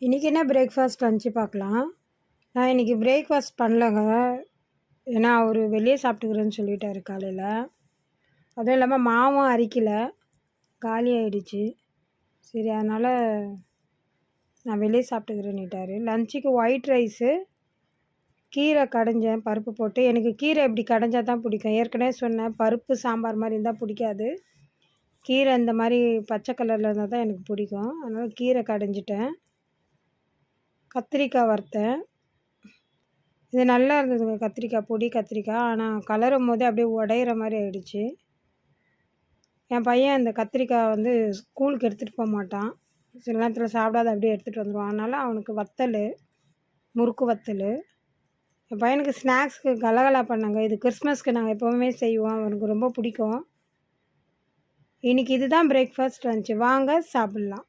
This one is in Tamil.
இன்றைக்கி என்ன பிரேக்ஃபாஸ்ட் லன்ச்சு பார்க்கலாம். நான் இன்றைக்கி பிரேக்ஃபாஸ்ட் பண்ணலங்க. ஏன்னா அவர் வெளியே சாப்பிட்டுக்கிறேன்னு சொல்லிட்டாரு காலையில். அதுவும் இல்லாமல் மாவும் அரைக்கல, காலி ஆகிடுச்சு. சரி, அதனால் நான் வெளியே சாப்பிட்டுக்கிறேன்னுட்டார். லன்ச்சுக்கு ஒயிட் ரைஸு, கீரை கடைஞ்சேன் பருப்பு போட்டு. எனக்கு கீரை இப்படி கடைஞ்சா தான் பிடிக்கும். ஏற்கனவே சொன்னேன், பருப்பு சாம்பார் மாதிரி இருந்தால் பிடிக்காது. கீரை இந்த மாதிரி பச்சை கலரில் இருந்தால் தான் எனக்கு பிடிக்கும். அதனால் கீரை கடைஞ்சிட்டேன். கத்திரிக்காய் வறுத்தேன். இது நல்லா இருந்ததுங்க, கத்திரிக்காய், பொடி கத்திரிக்காய். ஆனால் கலரும் போதே அப்படியே உடையிற மாதிரி ஆயிடுச்சு. என் பையன் இந்த கத்திரிக்காய் வந்து ஸ்கூலுக்கு எடுத்துகிட்டு போக மாட்டான். சில நேரத்தில் சாப்பிடாத அப்படியே எடுத்துகிட்டு வந்துடுவான். அதனால் அவனுக்கு வத்தல், முறுக்கு வத்தல். என் பையனுக்கு ஸ்நாக்ஸுக்கு கலகலா பண்ணாங்க. இது கிறிஸ்மஸ்க்கு நாங்கள் எப்போவுமே செய்வோம், அவனுக்கு ரொம்ப பிடிக்கும். இன்றைக்கி இதுதான் பிரேக்ஃபாஸ்ட் லன்ச்சு. வாங்க சாப்பிட்லாம்.